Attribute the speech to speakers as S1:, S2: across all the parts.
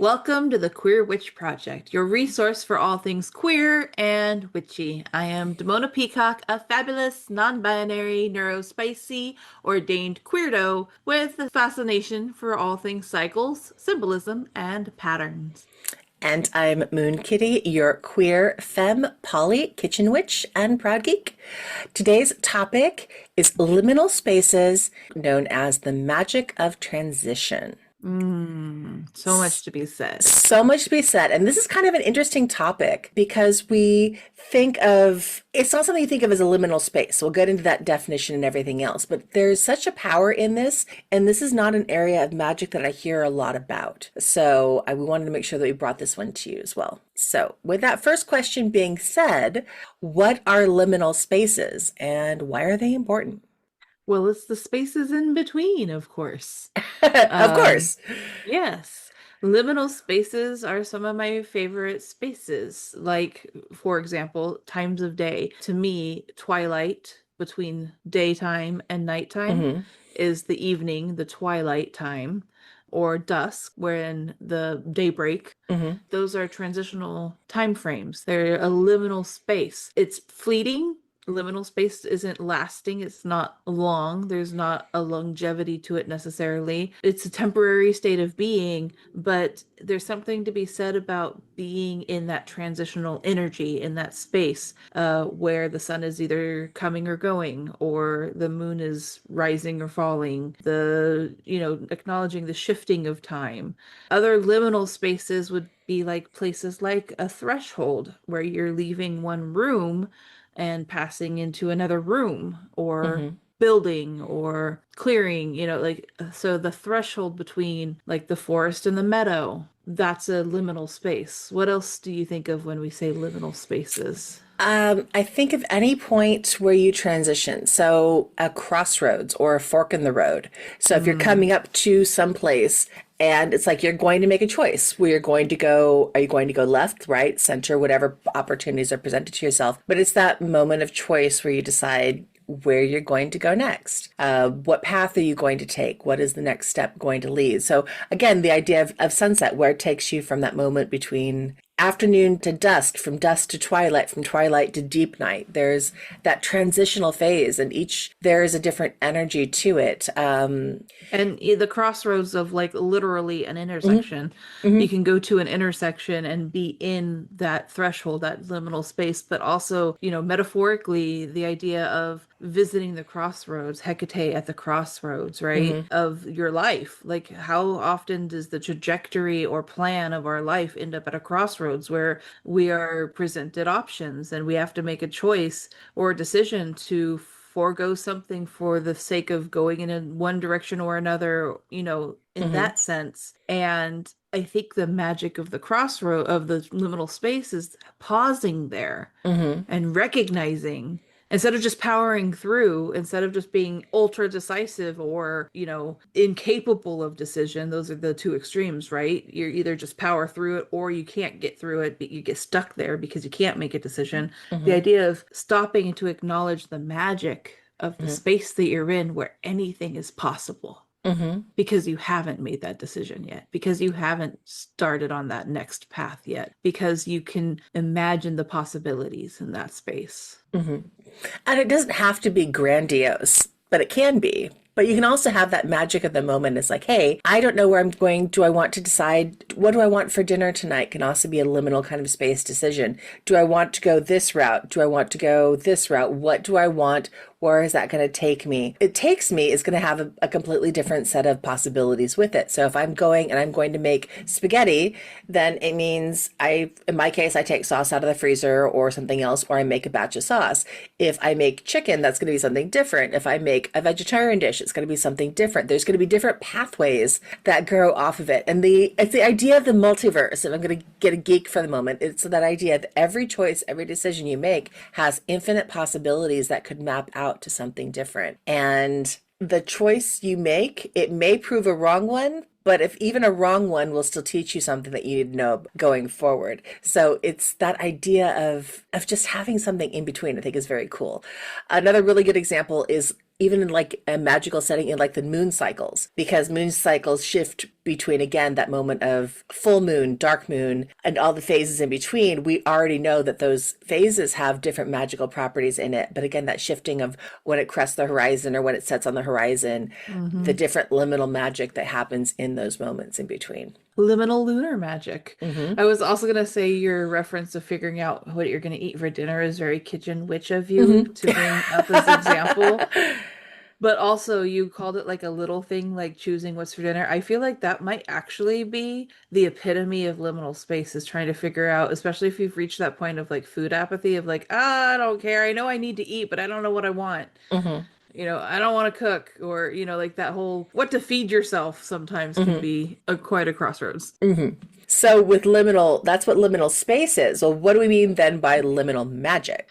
S1: Welcome to the Queer Witch Project, your resource for all things queer and witchy. I am Damona Peacock, a fabulous, non-binary, neurospicy, ordained queerdo with a fascination for all things cycles, symbolism, and patterns.
S2: And I'm Moon Kitty, your queer femme, poly, kitchen witch, and proud geek. Today's topic is liminal spaces, known as the magic of transition.
S1: So much to be said.
S2: So much to be said. And this is kind of an interesting topic because we think of it's not something you think of as a liminal space. We'll get into that definition and everything else, but there's such a power in this. And this is not an area of magic that I hear a lot about. So we wanted to make sure that we brought this one to you as well. So, with that first question being said, what are liminal spaces and why are they important?
S1: Well, it's the spaces in between, of course.
S2: Of
S1: Um,
S2: course.
S1: yes. Liminal spaces are some of my favorite spaces. Like, for example, times of day. To me, twilight between daytime and nighttime
S2: Hmm.
S1: is the evening, the twilight time, or dusk, when the daybreak.
S2: Hmm.
S1: Those are transitional time frames. They're a liminal space. It's fleeting. Liminal space isn't lasting. It's not long. There's not a longevity to it necessarily. It's a temporary state of being, but there's something to be said about being in that transitional energy in that space, where the sun is either coming or going, or the moon is rising or falling, acknowledging the shifting of time. Other liminal spaces would be like places like a threshold where you're leaving one room and passing into another room or
S2: Hmm.
S1: building or clearing, so the threshold between like the forest and the meadow, that's a liminal space. What else do you think of when we say liminal spaces?
S2: I think of any point where you transition. So a crossroads or a fork in the road. So if you're
S1: Mm.
S2: coming up to some place and it's like you're going to make a choice where you're going to go, are you going to go left, right, center, whatever opportunities are presented to yourself. But it's that moment of choice where you decide where you're going to go next. What path are you going to take? What is the next step going to lead? So again, the idea of sunset, where it takes you from that moment between afternoon to dusk, from dusk to twilight, from twilight to deep night. There's that transitional phase, and each there is a different energy to it.
S1: And the crossroads of like literally an
S2: Mhm.
S1: intersection. You
S2: Mhm.
S1: can go to an intersection and be in that threshold, that liminal space, but also, metaphorically, the idea of visiting the crossroads, Hecate at the crossroads, right?
S2: Mhm.
S1: Of your life. Like, how often does the trajectory or plan of our life end up at a crossroads where we are presented options and we have to make a choice or a decision to forego something for the sake of going in one direction or another, in
S2: Mhm.
S1: that sense. And I think the magic of the crossroad of the liminal space is pausing there
S2: Mhm.
S1: and recognizing, instead of just powering through, instead of just being ultra decisive or, incapable of decision. Those are the two extremes, right? You're either just power through it or you can't get through it, but you get stuck there because you can't make a decision. The
S2: Mhm.
S1: idea of stopping to acknowledge the magic of the
S2: Mhm.
S1: space that you're in where anything is possible
S2: Mhm.
S1: because you haven't made that decision yet, because you haven't started on that next path yet, because you can imagine the possibilities in that space.
S2: Mhm. And it doesn't have to be grandiose, but it can be. But you can also have that magic of the moment. It's like, hey, I don't know where I'm going. Do I want to decide what do I want for dinner tonight? Can also be a liminal kind of space decision. Do I want to go this route? Do I want to go this route? What do I want? Where is that going to take me? It takes me is going to have a completely different set of possibilities with it. So if I'm going and I'm going to make spaghetti, then it means in my case, I take sauce out of the freezer or something else, or I make a batch of sauce. If I make chicken, that's going to be something different. If I make a vegetarian dish, it's going to be something different. There's going to be different pathways that grow off of it. And it's the idea of the multiverse. If I'm going to get a geek for the moment, it's that idea that every choice, every decision you make has infinite possibilities that could map out to something different. And the choice you make, it may prove a wrong one, but if even a wrong one will still teach you something that you need to know going forward. So it's that idea of just having something in between, I think is very cool. Another really good example is even in like a magical setting in like the moon cycles, because moon cycles shift between, again, that moment of full moon, dark moon, and all the phases in between. We already know that those phases have different magical properties in it. But again, that shifting of when it crests the horizon or when it sets on the horizon, the
S1: Hmm.
S2: different liminal magic that happens in those moments in between.
S1: Liminal lunar magic.
S2: Hmm.
S1: I was also going to say your reference to figuring out what you're going to eat for dinner is very kitchen witch of you
S2: Hmm.
S1: to bring up as example. But also, you called it like a little thing, like choosing what's for dinner. I feel like that might actually be the epitome of liminal space, is trying to figure out, especially if you've reached that point of like food apathy, of like, I don't care. I know I need to eat, but I don't know what I want.
S2: Hmm.
S1: I don't want to cook, or, like that whole what to feed yourself sometimes can
S2: Hmm.
S1: be quite a crossroads.
S2: Hmm. So with liminal, that's what liminal space is. Well, what do we mean then by liminal magic?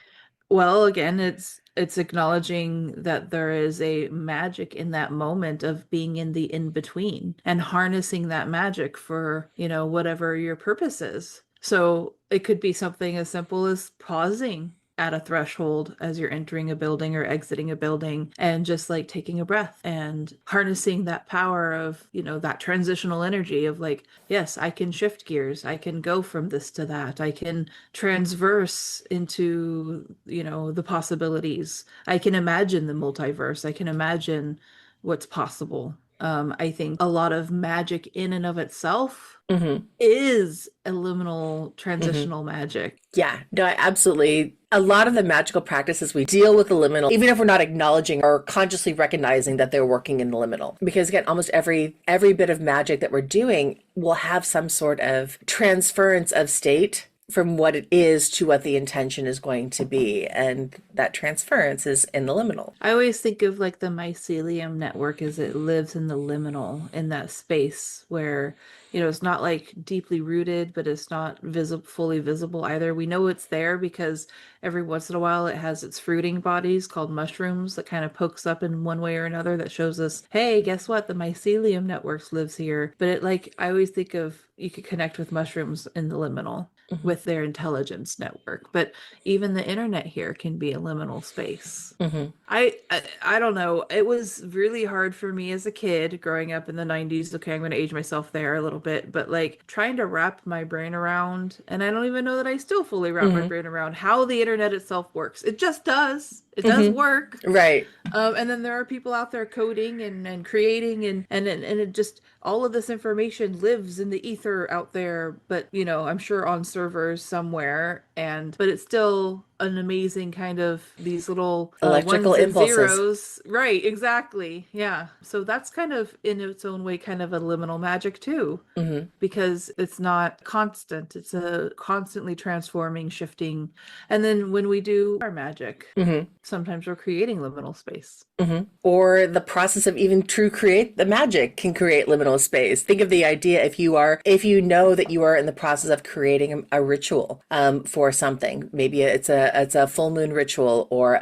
S1: Well, again, it's acknowledging that there is a magic in that moment of being in the in between and harnessing that magic for, whatever your purpose is. So it could be something as simple as pausing at a threshold as you're entering a building or exiting a building, and just like taking a breath and harnessing that power of, that transitional energy of like, yes, I can shift gears. I can go from this to that. I can transverse into, the possibilities. I can imagine the multiverse. I can imagine what's possible. I think a lot of magic in and of itself
S2: Hmm.
S1: is a liminal
S2: Hmm.
S1: transitional magic.
S2: Yeah, no, absolutely. A lot of the magical practices we deal with the liminal, even if we're not acknowledging or consciously recognizing that they're working in the liminal. Because again, almost every bit of magic that we're doing will have some sort of transference of state from what it is to what the intention is going to be. And that transference is in the liminal.
S1: I always think of like the mycelium network as it lives in the liminal, in that space where, it's not like deeply rooted, but it's not visible, fully visible either. We know it's there because every once in a while it has its fruiting bodies called mushrooms that kind of pokes up in one way or another that shows us, hey, guess what? The mycelium networks lives here. But it, like, I always think of, you could connect with mushrooms in the liminal
S2: Hmm.
S1: with their intelligence network. But even the internet here can be a liminal space.
S2: Hmm.
S1: I don't know. It was really hard for me as a kid growing up in the 90s. Okay, I'm going to age myself there a little bit, but like trying to wrap my brain around, and I don't even know that I still fully wrap my
S2: Hmm.
S1: brain around how the internet itself works. It just does. It does
S2: Hmm.
S1: work.
S2: Right.
S1: And then there are people out there coding and creating, and it just, all of this information lives in the ether out there, but I'm sure on servers somewhere, but it's still an amazing kind of these little
S2: Electrical
S1: ones and
S2: impulses.
S1: zeros. Right, exactly. Yeah. So that's kind of in its own way kind of a liminal magic too,
S2: Hmm.
S1: because it's not constant. It's a constantly transforming, shifting. And then when we do our magic,
S2: Hmm.
S1: sometimes we're creating liminal space.
S2: Hmm. Or the process of even true create the magic can create liminal space. Think of the idea if you know that you are in the process of creating a ritual for something. Maybe it's a full moon ritual or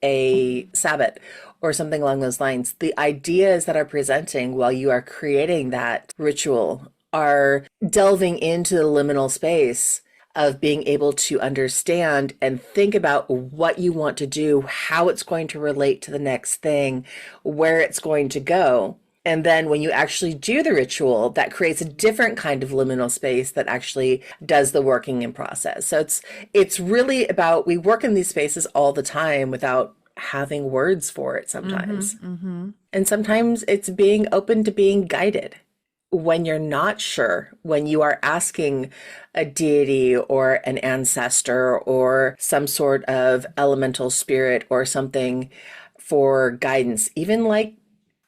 S2: a Sabbath or something along those lines. The ideas that are presenting while you are creating that ritual are delving into the liminal space of being able to understand and think about what you want to do, how it's going to relate to the next thing, where it's going to go. And then when you actually do the ritual, that creates a different kind of liminal space that actually does the working in process. So it's really about, we work in these spaces all the time without having words for it
S1: Mm-hmm.
S2: sometimes.
S1: Mm-hmm.
S2: And sometimes it's being open to being guided when you're not sure, when you are asking a deity or an ancestor or some sort of elemental spirit or something for guidance, even like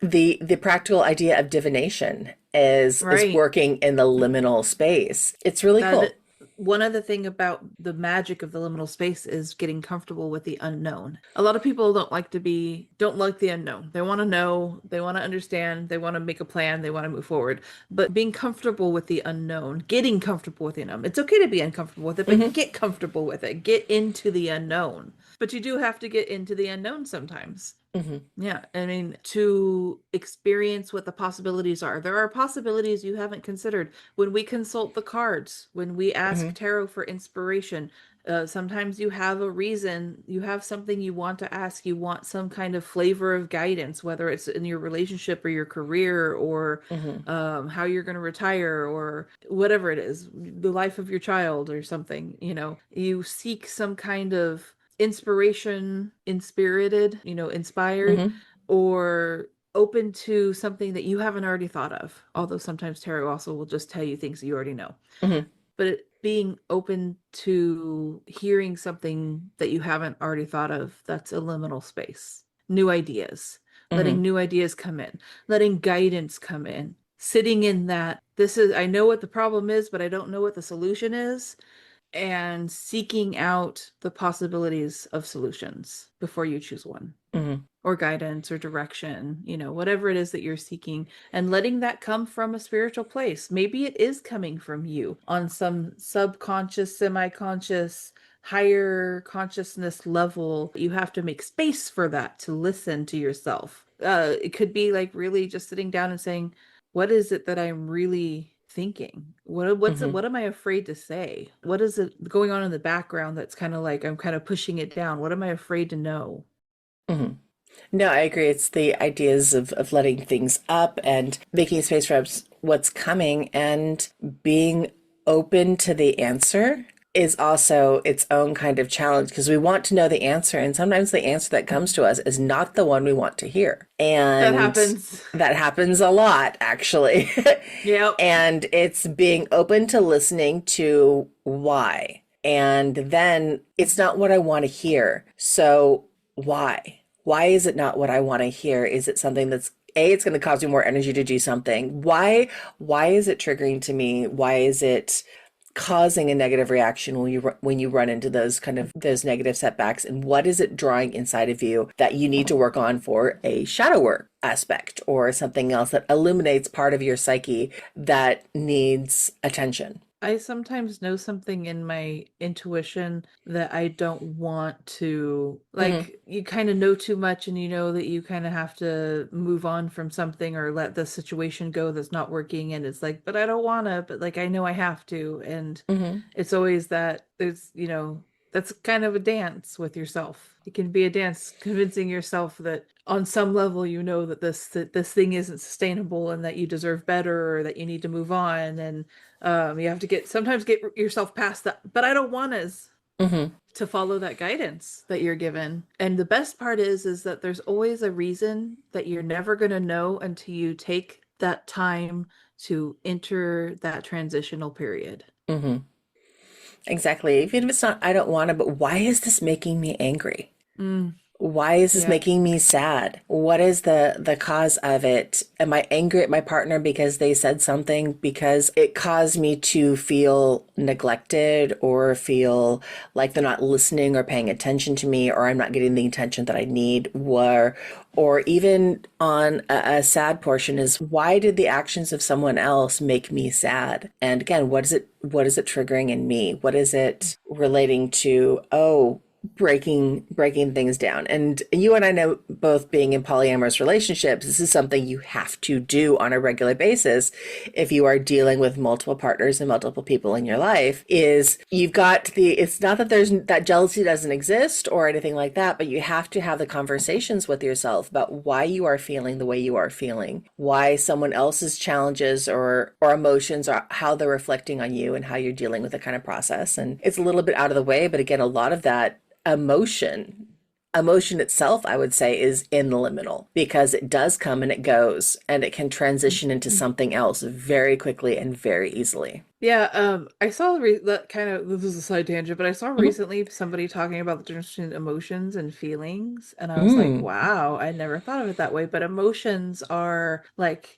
S2: the practical idea of divination is
S1: Right.
S2: working in the liminal space. It's really
S1: That
S2: cool.
S1: one other thing about the magic of the liminal space is getting comfortable with the unknown. A lot of people don't like the unknown. They want to know, they want to understand, they want to make a plan, they want to move forward. But being comfortable with the unknown, getting comfortable with the unknown. It's okay to be uncomfortable with it, but
S2: Hmm.
S1: get comfortable with it. Get into the unknown. But you do have to get into the unknown sometimes.
S2: Hmm.
S1: Yeah, I mean, to experience what the possibilities are. There are possibilities you haven't considered. When we consult the cards, when we ask
S2: Hmm.
S1: tarot for inspiration, Sometimes you have a reason, you have something you want to ask, you want some kind of flavor of guidance, whether it's in your relationship or your career or
S2: Mm-hmm.
S1: how you're going to retire or whatever it is, the life of your child or something, you seek some kind of inspiration, inspirited, inspired,
S2: Mm-hmm.
S1: or open to something that you haven't already thought of. Although sometimes tarot also will just tell you things that you already know,
S2: Mm-hmm.
S1: but being open to hearing something that you haven't already thought of, that's a liminal space. New ideas, letting
S2: Mm-hmm.
S1: new ideas come in, letting guidance come in, sitting in that this is, I know what the problem is, but I don't know what the solution is, and seeking out the possibilities of solutions before you choose one,
S2: Mm-hmm.
S1: or guidance or direction, whatever it is that you're seeking, and letting that come from a spiritual place. Maybe it is coming from you on some subconscious, semi-conscious, higher consciousness level. You have to make space for that to listen to yourself. It could be like really just sitting down and saying, what is it that I'm really thinking?
S2: Mm-hmm.
S1: What am I afraid to say? What is it going on in the background that's kind of like I'm kind of pushing it down? What am I afraid to know?
S2: Mm-hmm. No, I agree. It's the ideas of letting things up and making space for what's coming and being open to the answer is also its own kind of challenge because we want to know the answer. And sometimes the answer that comes to us is not the one we want to hear.
S1: That
S2: And
S1: happens.
S2: that happens a lot, actually.
S1: Yep.
S2: And it's being open to listening to why. And then it's not what I want to hear. So why? Why is it not what I want to hear? Is it something that's A, it's going to cause me more energy to do something? Why is it triggering to me? Why is it causing a negative reaction when you run into those kind of those negative setbacks, and what is it drawing inside of you that you need to work on for a shadow work aspect or something else that illuminates part of your psyche that needs attention?
S1: I sometimes know something in my intuition that I don't want to,
S2: Mm-hmm.
S1: like, you kind of know too much and you know that you kind of have to move on from something or let the situation go that's not working. And it's like, but I don't want to, but like, I know I have to. And
S2: Mm-hmm.
S1: it's always that that's kind of a dance with yourself. It can be a dance convincing yourself that on some level you know that this thing isn't sustainable and that you deserve better or that you need to move on. And you have to sometimes get yourself past that, but I don't want
S2: Mm-hmm.
S1: to follow that guidance that you're given. And the best part is that there's always a reason that you're never going to know until you take that time to enter that transitional period.
S2: Mm-hmm. Exactly. Even if it's not, I don't want to, but why is this making me angry?
S1: Mm,
S2: Why is this
S1: yeah.
S2: making me sad? What is the cause of it? Am I angry at my partner because they said something because it caused me to feel neglected or feel like they're not listening or paying attention to me or I'm not getting the attention that I need? Or even on a sad portion is why did the actions of someone else make me sad? And again, what is it triggering in me? What is it relating to? Oh, breaking things down. And you and I know, both being in polyamorous relationships, this is something you have to do on a regular basis if you are dealing with multiple partners and multiple people in your life. Is you've got it's not that there's that jealousy doesn't exist or anything like that, but you have to have the conversations with yourself about why you are feeling the way you are feeling, why someone else's challenges or emotions are how they're reflecting on you and how you're dealing with the kind of process. And it's a little bit out of the way, but again, a lot of that emotion itself, I would say, is in the liminal because it does come and it goes and it can transition into something else very quickly and very easily.
S1: Yeah, I saw that kind of, this is a side tangent, but I saw
S2: Mhm.
S1: recently somebody talking about the difference between emotions and feelings, and I was like,
S2: Mm.
S1: wow, I never thought of it that way. But emotions are like,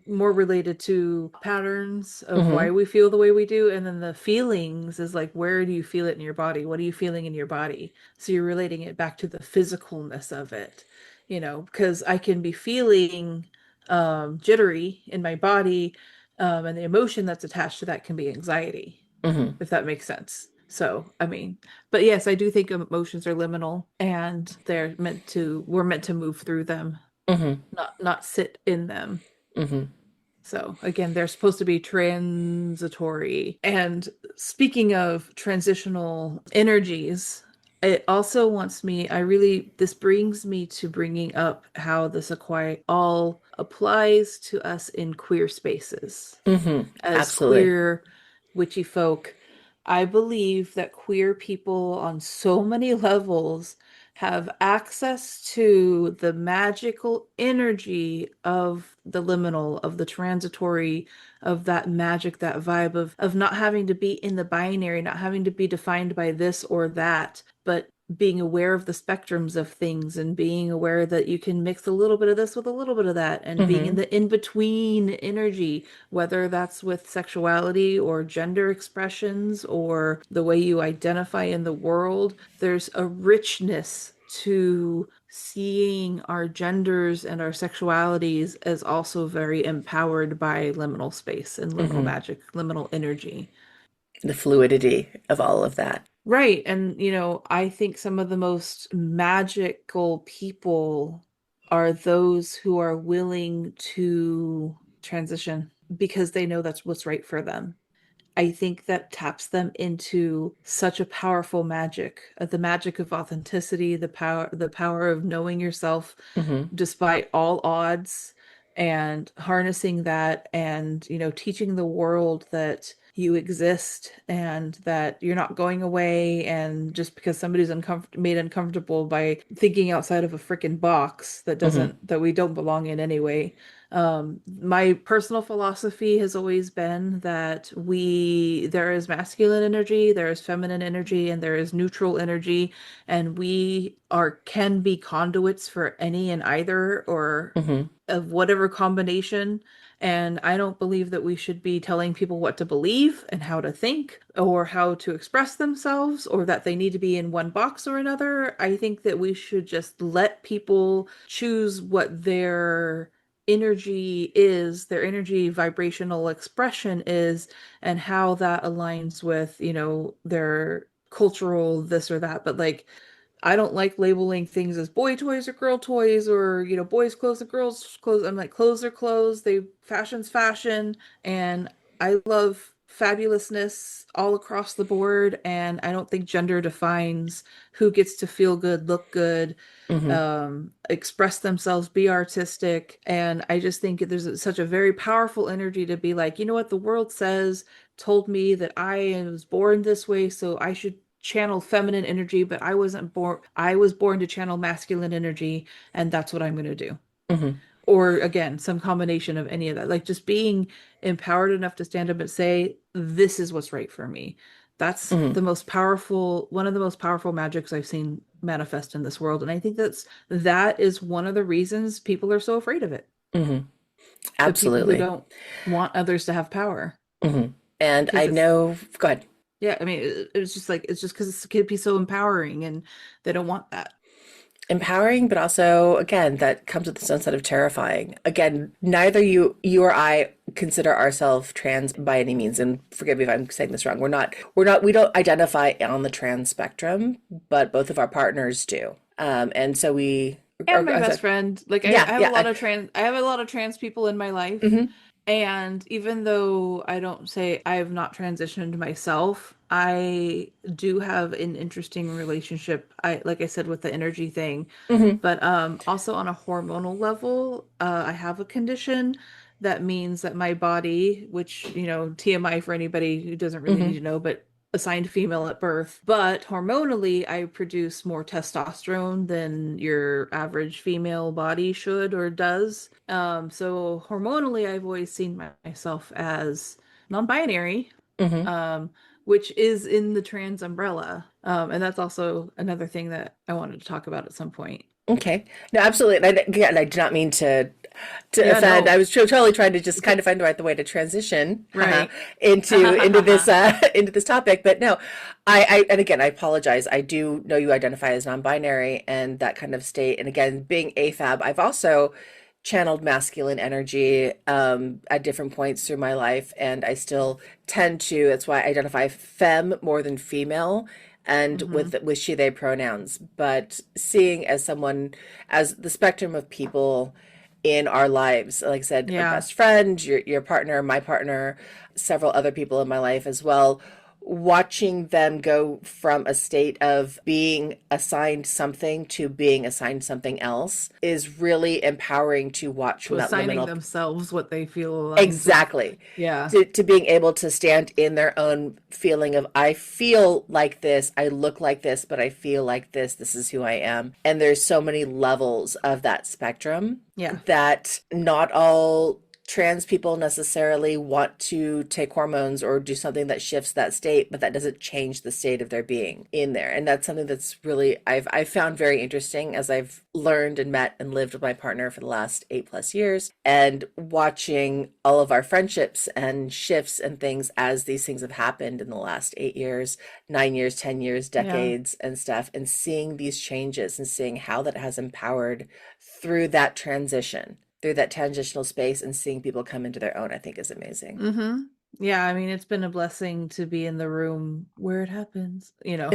S1: more related to patterns of why
S2: Hmm.
S1: we feel the way we do, and then the feelings is like, where do you feel it in your body? What are you feeling in your body? So you're relating it back to the physicalness of it, because I can be feeling jittery in my body, and the emotion that's attached to that can be anxiety,
S2: Hmm.
S1: if that makes sense. So, I mean, but yes, I do think emotions are liminal and we're meant to move through them,
S2: Hmm.
S1: not sit in them.
S2: Hmm.
S1: So again, they're supposed to be transitory. And speaking of transitional energies, it also wants me, this brings me to bringing up how this all applies to us in queer spaces. As
S2: Absolutely.
S1: queer witchy folk, I believe that queer people on so many levels have access to the magical energy of the liminal, of the transitory, of that magic, that vibe of not having to be in the binary, not having to be defined by this or that, but being aware of the spectrums of things and being aware that you can mix a little bit of this with a little bit of that and being in
S2: Hmm.
S1: the in-between energy, whether that's with sexuality or gender expressions or the way you identify in the world. There's a richness to seeing our genders and our sexualities as also very empowered by liminal space and liminal
S2: Hmm.
S1: magic, liminal energy.
S2: The fluidity of all of that.
S1: Right. And, I think some of the most magical people are those who are willing to transition because they know that's what's right for them. I think that taps them into such a powerful magic, the magic of authenticity, the power of knowing yourself
S2: Hmm.
S1: despite all odds and harnessing that and, teaching the world that you exist and that you're not going away and just because somebody's made uncomfortable by thinking outside of a freaking box
S2: Hmm.
S1: that we don't belong in anyway. My personal philosophy has always been that there is masculine energy, there is feminine energy, and there is neutral energy, and can be conduits for any and either or
S2: Hmm.
S1: of whatever combination. And I don't believe that we should be telling people what to believe and how to think or how to express themselves or that they need to be in one box or another. I think that we should just let people choose what their energy vibrational expression is, and how that aligns with, their cultural this or that. But like, I don't like labeling things as boy toys or girl toys or, boys clothes or girls clothes. I'm like, clothes are clothes. Fashion's fashion. And I love fabulousness all across the board. And I don't think gender defines who gets to feel good, look good,
S2: Hmm.
S1: express themselves, be artistic. And I just think such a very powerful energy to be like, you know what, the world told me that I was born this way, so I should channel feminine energy, but I was born to channel masculine energy, and that's what I'm going to do.
S2: Hmm.
S1: Or again, some combination of any of that. Like just being empowered enough to stand up and say, this is what's right for me. That's
S2: Hmm.
S1: one of the most powerful magics I've seen manifest in this world. And I think that is one of the reasons people are so afraid of it.
S2: Hmm.
S1: The people who
S2: Absolutely.
S1: don't want others to have power.
S2: Hmm. And
S1: Because
S2: I
S1: it's
S2: know, go ahead.
S1: Yeah, I mean, it was just like it's just because it could be so empowering, and they don't want that.
S2: Empowering, but also, again, that comes with its own set of terrifying. Again, neither you or I consider ourselves trans by any means, and forgive me if I'm saying this wrong. We don't identify on the trans spectrum, but both of our partners do. And so we,
S1: And my
S2: or,
S1: best friend, like
S2: yeah, yeah,
S1: I have a lot of trans people in my life,
S2: mhm,
S1: and even though I don't say I have not transitioned myself, I do have an interesting relationship. Like I said, with the energy thing,
S2: mhm,
S1: but also on a hormonal level, I have a condition that means that my body, which, TMI for anybody who doesn't really need
S2: mhm,
S1: to know, but assigned female at birth, but hormonally I produce more testosterone than your average female body should or does. So hormonally I've always seen myself as non-binary,
S2: mhm.
S1: um, which is in the trans umbrella. And that's also another thing that I wanted to talk about at some point.
S2: Okay. No, absolutely. And I did not mean to
S1: Yeah,
S2: offend. I
S1: no.
S2: was totally trying to just
S1: It's a,
S2: kind of find the right way to transition
S1: right.
S2: into this into this topic. But no, and again, I apologize. I do know you identify as non-binary and that kind of state. And again, being AFAB, I've also channeled masculine energy at different points through my life, and I still tend to. That's why I identify femme more than female, and
S1: Hmm.
S2: with she they pronouns. But seeing as someone as the spectrum of people in our lives. Like I said, a
S1: Yeah.
S2: best friend, your partner, my partner, several other people in my life as well. Watching them go from a state of being assigned something to being assigned something else is really empowering to watch
S1: To
S2: from that
S1: assigning
S2: liminal.
S1: themselves what they feel aligns with.
S2: Exactly.
S1: Yeah.
S2: To being able to stand in their own feeling of, I feel like this, I look like this, but I feel like this is who I am. And there's so many levels of that spectrum
S1: Yeah.
S2: that not all trans people necessarily want to take hormones or do something that shifts that state, but that doesn't change the state of their being in there. And that's something that's really I've found very interesting as I've learned and met and lived with my partner for the last 8+ years, and watching all of our friendships and shifts and things as these things have happened in the last 8 years, 9 years, 10 years,
S1: Yeah.
S2: decades and stuff, and seeing these changes and seeing how that has empowered through that transition, through that transitional space, and seeing people come into their own, I think is amazing.
S1: Mm-hmm. Yeah, I mean, it's been a blessing to be in the room where it happens, you know.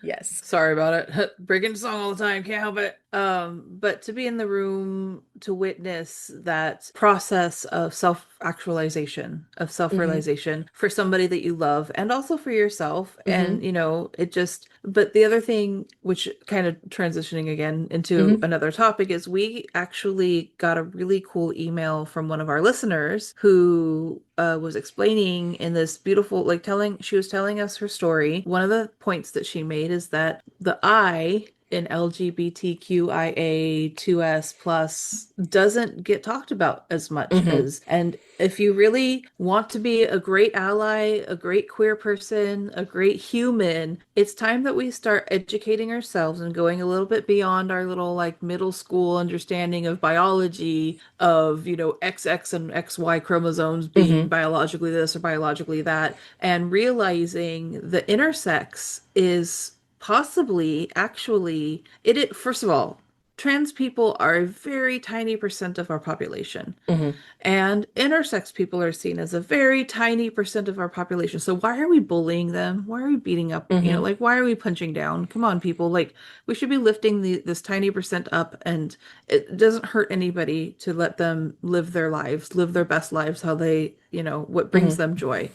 S2: Yes.
S1: Sorry about it. Break into song all the time, can't help it. But to be in the room to witness that process of self-actualization, of
S2: Hmm.
S1: self-realization for somebody that you love and also for yourself. And,
S2: Hmm.
S1: you know, it just, but the other thing, which kind of transitioning again into
S2: Hmm.
S1: another topic, is we actually got a really cool email from one of our listeners who was explaining in this beautiful, like she was telling us her story. One of the points that she made is that the I in LGBTQIA2S plus doesn't get talked about as much
S2: Hmm.
S1: as, and if you really want to be a great ally, a great queer person, a great human, it's time that we start educating ourselves and going a little bit beyond our little like middle school understanding of biology, of, you know, XX and XY chromosomes being
S2: Hmm.
S1: biologically this or biologically that, and realizing the intersex is possibly actually first of all, trans people are a very tiny percent of our population,
S2: Hmm.
S1: and intersex people are seen as a very tiny percent of our population. So why are we bullying them? Why are we beating up? You know,
S2: Hmm.
S1: like why are we punching down? Come on, people. Like we should be lifting this tiny percent up, and it doesn't hurt anybody to let them live their lives, live their best lives, how they, you know, what brings
S2: Hmm.
S1: them joy.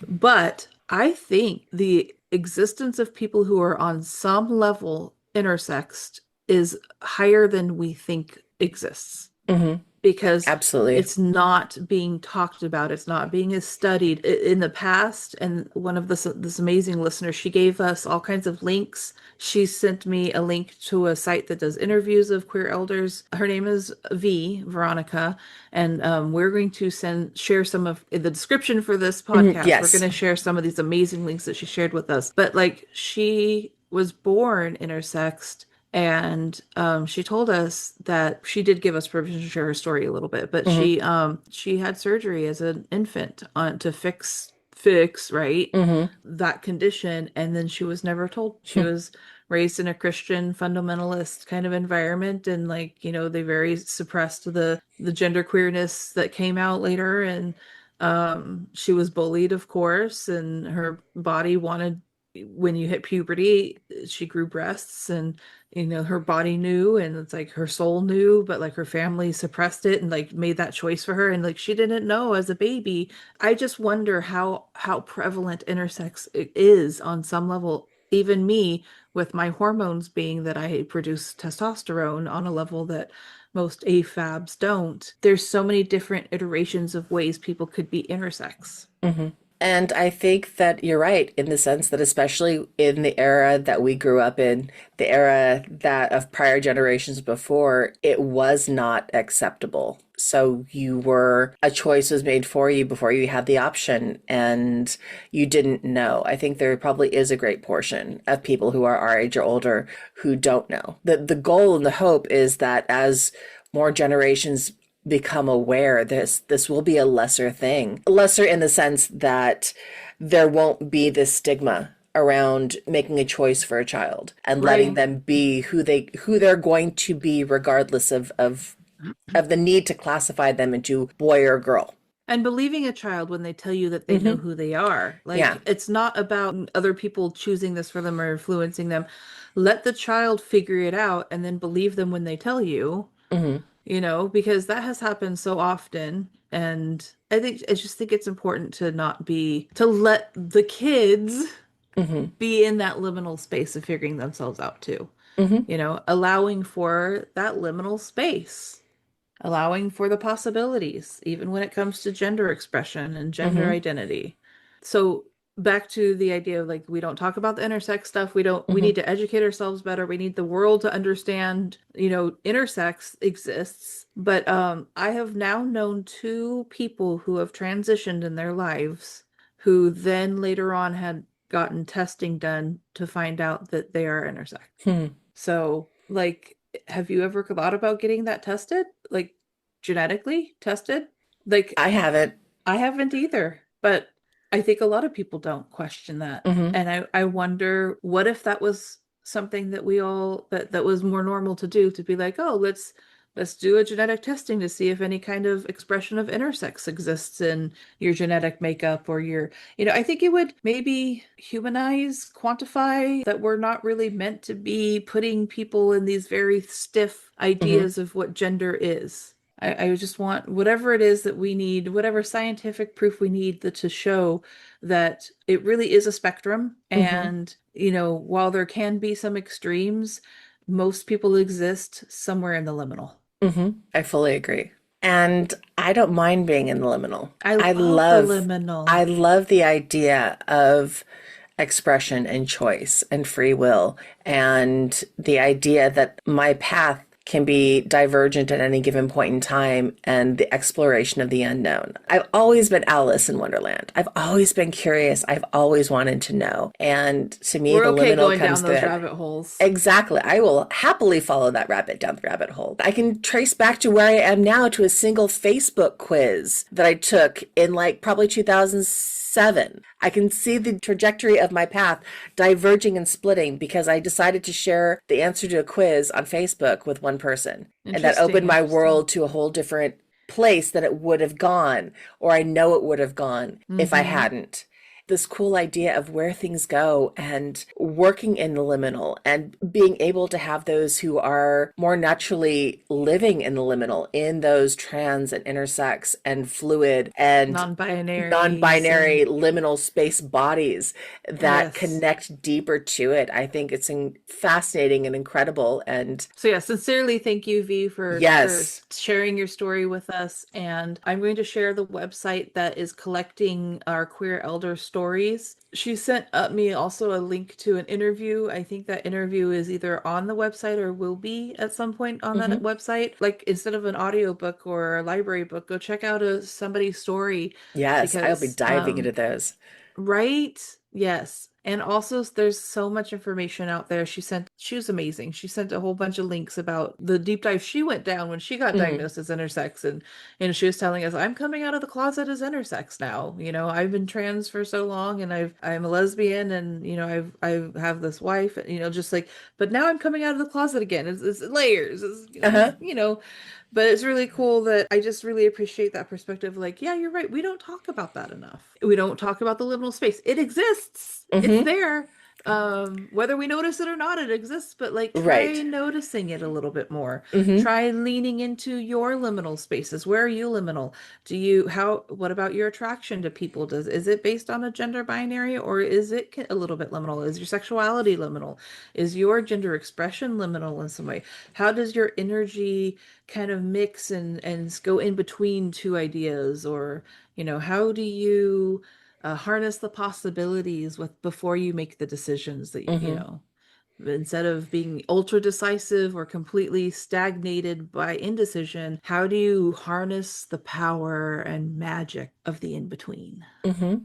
S1: But I think the existence of people who are on some level intersexed is higher than we think exists,
S2: Hmm.
S1: because
S2: Absolutely.
S1: it's not being talked about, it's not being as studied in the past. And one of this amazing listener, she gave us all kinds of links. She sent me a link to a site that does interviews of queer elders. Her name is Veronica, and we're going to share some of in the description for this
S2: Hmm.
S1: podcast. We're going
S2: Yes.
S1: to share some of these amazing links that she shared with us. But like, she was born intersexed, and she told us that she did give us permission to share her story a little bit, but
S2: Hmm.
S1: she had surgery as an infant to fix right
S2: Hmm.
S1: that condition, and then she was never told. She was raised in a Christian fundamentalist kind of environment, and like, you know, they very suppressed the gender queerness that came out later. And she was bullied, of course, and her body wanted, when you hit puberty, she grew breasts, and you know, her body knew, and it's like her soul knew, but like her family suppressed it and like made that choice for her, and like she didn't know as a baby. I just wonder how prevalent intersex it is on some level. Even me, with my hormones being that I produce testosterone on a level that most AFABs don't. There's so many different iterations of ways people could be intersex.
S2: Hmm. And I think that you're right in the sense that, especially in the era that we grew up in, the era that of prior generations before, it was not acceptable. So a choice was made for you before you had the option, and you didn't know. I think there probably is a great portion of people who are our age or older who don't know. The goal and the hope is that as more generations become aware, this will be a lesser thing, lesser in the sense that there won't be this stigma around making a choice for a child and letting
S1: Right.
S2: them be who they're going to be, regardless of the need to classify them into boy or girl.
S1: And believing a child when they tell you that they know
S2: Hmm.
S1: who they are.
S2: Yeah.
S1: Like, it's not about other people choosing this for them or influencing them. Let the child figure it out and then believe them when they tell you.
S2: Hmm.
S1: because that has happened so often. And I just think it's important to not be, to let the kids
S2: Hmm.
S1: be in that liminal space of figuring themselves out too,
S2: Hmm.
S1: allowing for that liminal space, allowing for the possibilities, even when it comes to gender expression and gender
S2: Hmm.
S1: identity. So back to the idea of like we don't talk about the intersex stuff. We
S2: Hmm.
S1: need to educate ourselves better. We need the world to understand, intersex exists. But I have now known two people who have transitioned in their lives who then later on had gotten testing done to find out that they are intersex.
S2: Hmm.
S1: So, like, have you ever thought about getting that tested? Like, genetically tested? Like,
S2: I haven't.
S1: I haven't either, but I think a lot of people don't question that.
S2: Hmm.
S1: And I wonder what if that was something that we all that was more normal to do, to be like, oh, let's do a genetic testing to see if any kind of expression of intersex exists in your genetic makeup or I think it would maybe humanize, quantify that we're not really meant to be putting people in these very stiff
S2: Hmm.
S1: ideas of what gender is. I just want whatever it is that we need, whatever scientific proof we need to show that it really is a spectrum.
S2: Hmm.
S1: And, while there can be some extremes, most people exist somewhere in the liminal.
S2: Hmm. I fully agree. And I don't mind being in the liminal.
S1: I
S2: I
S1: love the
S2: love I
S1: liminal.
S2: love the idea of expression and choice and free will and the idea that my path can be divergent at any given point in time and the exploration of the unknown. I've always been Alice in Wonderland. I've always been curious. I've always wanted to know. And to me,
S1: We're
S2: the
S1: okay
S2: liminal
S1: going
S2: comes
S1: down those
S2: good.
S1: rabbit holes.
S2: Exactly. I will happily follow that rabbit down the rabbit hole. I can trace back to where I am now to a single Facebook quiz that I took in like probably 2007. I can see the trajectory of my path diverging and splitting because I decided to share the answer to a quiz on Facebook with one person. And that
S1: Interesting,
S2: opened my
S1: interesting.
S2: world to a whole different place that it would have gone, or I know it would have gone if I
S1: Mm-hmm.
S2: hadn't. This cool idea of where things go and working in the liminal and being able to have those who are more naturally living in the liminal, in those trans and intersex and fluid and
S1: Non-binaries
S2: non-binary
S1: and
S2: liminal space bodies that
S1: yes.
S2: connect deeper to it. I think it's fascinating and incredible. And
S1: So yeah, sincerely thank you, V, for
S2: yes,
S1: sharing your story with us. And I'm going to share the website that is collecting our queer elder stories. She sent up me also a link to an interview. I think that interview is either on the website or will be at some point on that
S2: hmm,
S1: website. Like instead of an audiobook or a library book, go check out somebody's story
S2: yes, I'll be
S1: because
S2: diving into those.
S1: right? Yes. And also there's so much information out there. She was amazing. She sent a whole bunch of links about the deep dive she went down when she got
S2: Mm,
S1: diagnosed as intersex and she was telling us, I'm coming out of the closet as intersex now. I've been trans for so long and I'm a lesbian and I have this wife, just like, but now I'm coming out of the closet again. It's layers.
S2: uh-huh.
S1: But it's really cool that I just really appreciate that perspective. Like, yeah, you're right. We don't talk about that enough. We don't talk about the liminal space. It exists. It's
S2: Hmm.
S1: there. Whether we notice it or not, it exists, but like try
S2: Right.
S1: noticing it a little bit more.
S2: Hmm.
S1: Try leaning into your liminal spaces. Where are you liminal? What about your attraction to people? Is it based on a gender binary or is it a little bit liminal? Is your sexuality liminal? Is your gender expression liminal in some way? How does your energy kind of mix and go in between two ideas? Or how do you harness the possibilities before you make the decisions that
S2: Hmm.
S1: instead of being ultra decisive or completely stagnated by indecision, how do you harness the power and magic of the in between?
S2: Hmm.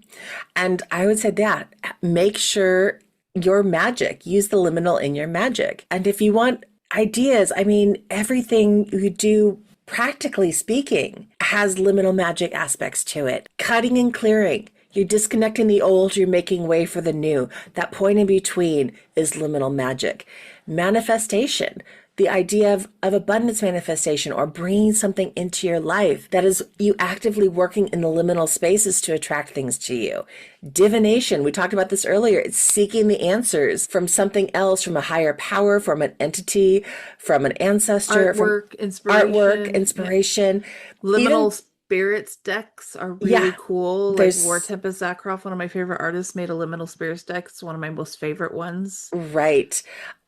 S2: And I would say that make sure your magic, use the liminal in your magic. And if you want ideas, I mean, everything you do, practically speaking, has liminal magic aspects to it. Cutting and clearing. You're disconnecting the old, you're making way for the new. That point in between is liminal magic. Manifestation. the idea of abundance manifestation or bringing something into your life that is you actively working in the liminal spaces to attract things to you. Divination, we talked about this earlier. It's seeking the answers from something else, from a higher power, from an entity, from an ancestor, from artwork,
S1: Yeah.
S2: inspiration.
S1: Liminal
S2: Even,
S1: spirits decks are
S2: yeah,
S1: really cool. Like War
S2: there's
S1: Tempest Zakroff, one of my favorite artists, made a liminal spirits deck. It's one of my most favorite ones.
S2: right.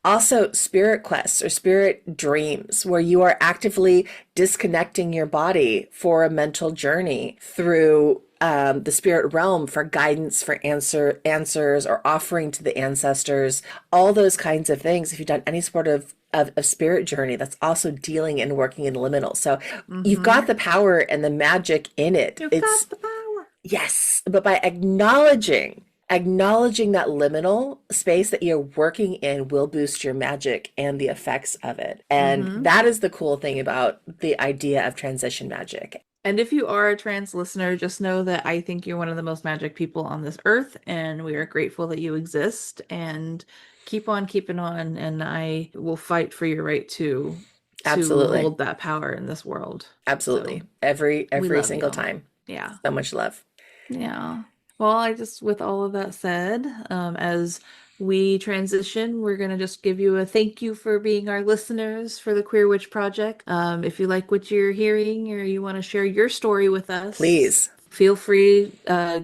S2: Also, spirit quests or spirit dreams, where you are actively disconnecting your body for a mental journey through the spirit realm for guidance, for answers, or offering to the ancestors. All those kinds of things. If you've done any sort of spirit journey, that's also dealing and working in liminal. So you've
S1: Mm-hmm.
S2: got the power and the magic in it.
S1: You've
S2: It's
S1: got the power.
S2: Yes, but by acknowledging that liminal space that you're working in will boost your magic and the effects of it. And
S1: Mm-hmm.
S2: that is the cool thing about the idea of transition magic.
S1: And if you are a trans listener, just know that I think you're one of the most magic people on this earth, and we are grateful that you exist. And keep on keeping on, and I will fight for your right to
S2: Absolutely.
S1: hold that power in this world. So
S2: Absolutely. Every
S1: we
S2: every
S1: love
S2: single
S1: you.
S2: time.
S1: Yeah.
S2: So much love.
S1: Yeah. Well, with all of that said, as we transition, we're going to just give you a thank you for being our listeners for the Queer Witch Project. If you like what you're hearing or you want to share your story with us,
S2: Please.
S1: feel free,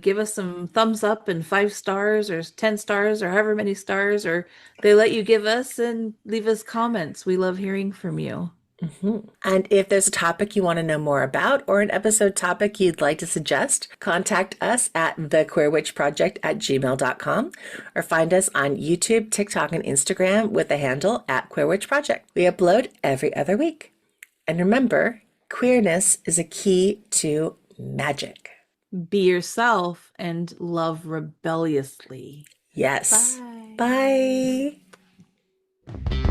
S1: give us some thumbs up and 5 stars or 10 stars or however many stars or they let you give us and leave us comments. We love hearing from you.
S2: And if there's a topic you want to know more about or an episode topic you'd like to suggest, contact us at thequeerwitchproject@gmail.com or find us on YouTube, TikTok, and Instagram with the handle @queerwitchproject. We upload every other week. And remember, queerness is a key to magic.
S1: Be yourself and love rebelliously.
S2: Yes.
S1: Bye.
S2: Bye.